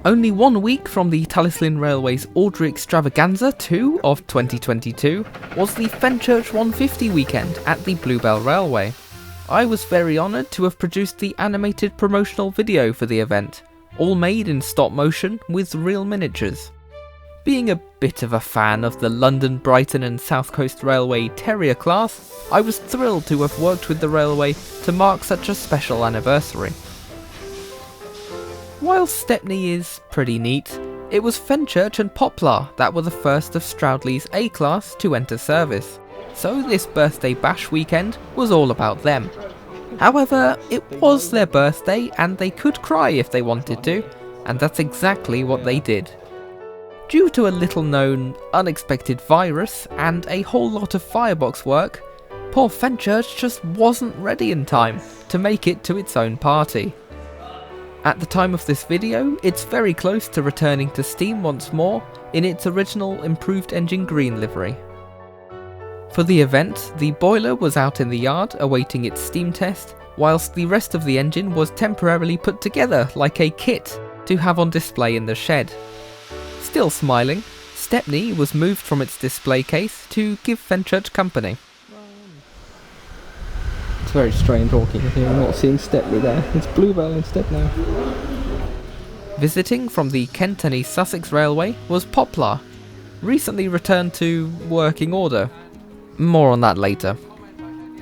Only 1 week from the Talislin Railway's Audrey Extravaganza 2 of 2022 was the Fenchurch 150 weekend at the Bluebell Railway. I was very honoured to have produced the animated promotional video for the event, all made in stop motion with real miniatures. Being a bit of a fan of the London, Brighton and South Coast Railway Terrier class, I was thrilled to have worked with the railway to mark such a special anniversary. While Stepney is pretty neat, it was Fenchurch and Poplar that were the first of Stroudley's A-Class to enter service, so this birthday bash weekend was all about them. However, it was their birthday and they could cry if they wanted to, and that's exactly what they did. Due to a little known, unexpected virus and a whole lot of firebox work, poor Fenchurch just wasn't ready in time to make it to its own party. At the time of this video, it's very close to returning to Steam once more in its original improved engine green livery. For the event, the boiler was out in the yard awaiting its steam test, whilst the rest of the engine was temporarily put together like a kit to have on display in the shed. Still smiling, Stepney was moved from its display case to give Fenchurch company. It's very strange walking here and not seeing Stepney there. It's Bluebell instead now. Visiting from the Kent and East Sussex Railway was Poplar, recently returned to working order. More on that later.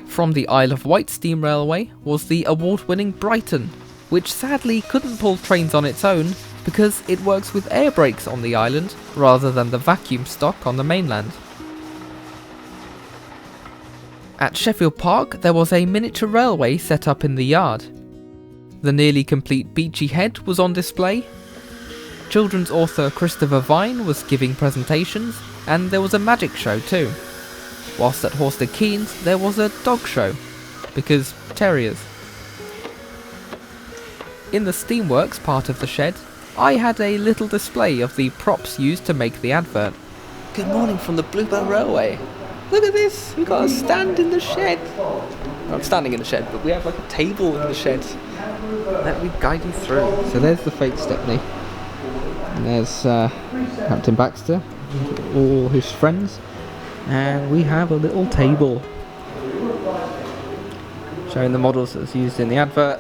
From the Isle of Wight Steam Railway was the award-winning Brighton, which sadly couldn't pull trains on its own because it works with air brakes on the island rather than the vacuum stock on the mainland. At Sheffield Park there was a miniature railway set up in the yard. The nearly complete Beachy Head was on display. Children's author Christopher Vine was giving presentations, and there was a magic show too. Whilst at Horsted Keynes there was a dog show, because terriers. In the Steamworks part of the shed, I had a little display of the props used to make the advert. Good morning from the Bluebell Railway. Look at this, we've got a stand in the shed. We're not standing in the shed, but we have like a table in the shed. Let me guide you through. So there's the fake Stepney. And there's Captain Baxter and all his friends. And we have a little table showing the models that's used in the advert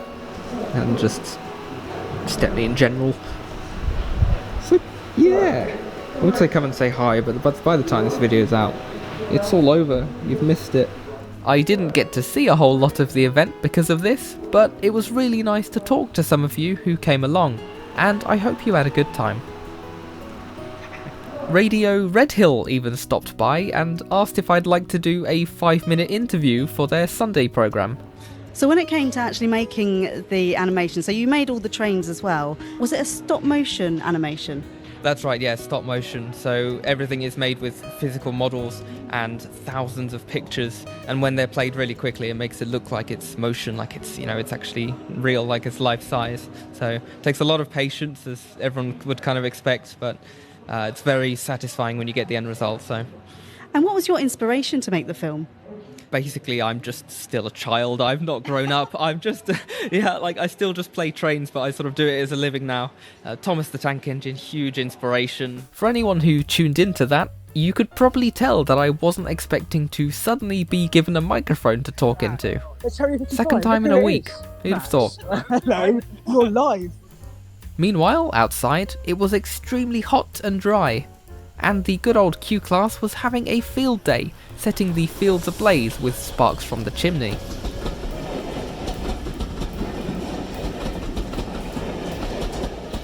and just Stepney in general. So yeah, I would say come and say hi, but by the time this video is out, it's all over. You've missed it. I didn't get to see a whole lot of the event because of this, but it was really nice to talk to some of you who came along, and I hope you had a good time. Radio Redhill even stopped by and asked if I'd like to do a 5-minute interview for their Sunday programme. So when it came to actually making the animation, so you made all the trains as well, was it a stop motion animation? That's right, yeah, stop motion. So everything is made with physical models and thousands of pictures, and when they're played really quickly it makes it look like it's motion, like it's, you know, it's actually real, like it's life size. So it takes a lot of patience, as everyone would kind of expect, but it's very satisfying when you get the end result. So. And what was your inspiration to make the film? Basically, I'm just still a child. I've not grown up. I'm just, I still just play trains, but I sort of do it as a living now. Thomas the Tank Engine, huge inspiration. For anyone who tuned into that, you could probably tell that I wasn't expecting to suddenly be given a microphone to talk into. Second time in a week. Who'd have thought? Hello, you're live. Meanwhile, outside, it was extremely hot and dry, and the good old Q-Class was having a field day, setting the fields ablaze with sparks from the chimney.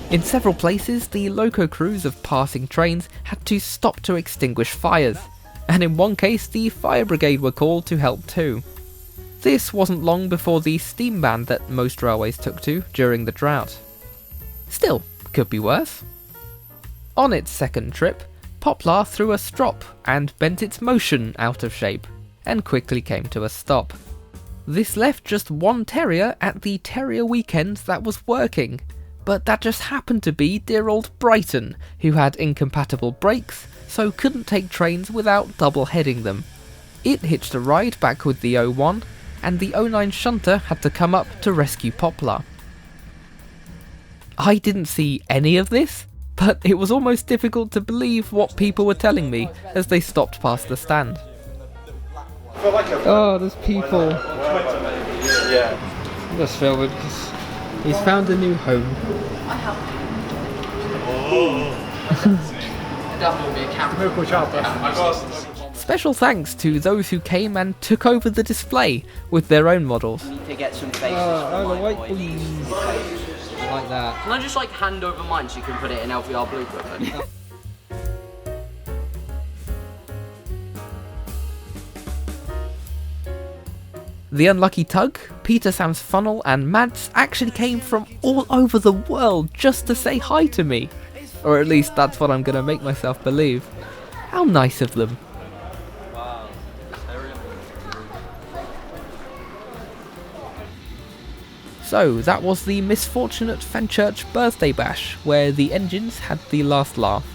In several places, the loco crews of passing trains had to stop to extinguish fires, and in one case the fire brigade were called to help too. This wasn't long before the steam ban that most railways took to during the drought. Still, could be worse. On its second trip, Poplar threw a strop and bent its motion out of shape, and quickly came to a stop. This left just one terrier at the terrier weekend that was working, but that just happened to be dear old Brighton, who had incompatible brakes, so couldn't take trains without double heading them. It hitched a ride back with the 01, and the 09 shunter had to come up to rescue Poplar. I didn't see any of this, but it was almost difficult to believe what people were telling me as they stopped past the stand. Oh, there's people. Let's film it because he's found a new home. Special thanks to those who came and took over the display with their own models. To get some faces Oh, from the my white boys. ones. Like that. Can I just like hand over mine so you can put it in LVR Blueprint? The Unlucky Tug, Peter Sam's Funnel and Mads actually came from all over the world just to say hi to me. Or at least that's what I'm gonna make myself believe. How nice of them. So that was the misfortunate Fenchurch birthday bash, where the engines had the last laugh.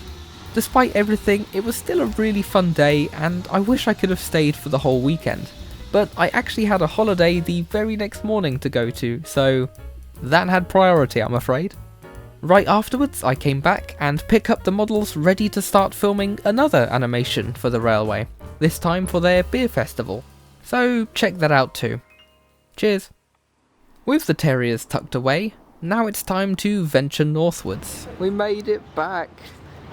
Despite everything, it was still a really fun day and I wish I could have stayed for the whole weekend. But I actually had a holiday the very next morning to go to, so that had priority, I'm afraid. Right afterwards, I came back and picked up the models ready to start filming another animation for the railway, this time for their beer festival. So check that out too. Cheers! With the terriers tucked away, now it's time to venture northwards. We made it back!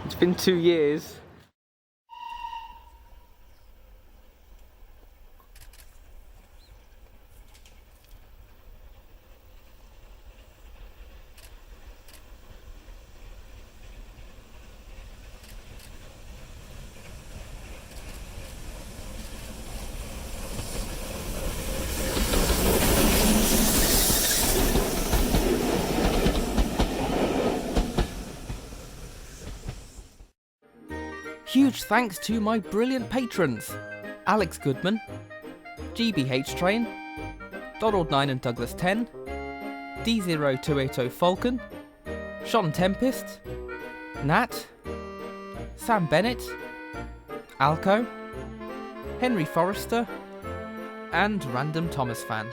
It's been 2 years. Huge thanks to my brilliant patrons, Alex Goodman, GBH Train, Donald 9 and Douglas 10, D0280 Falcon, Sean Tempest, Nat, Sam Bennett, Alco, Henry Forrester, and Random Thomas Fan.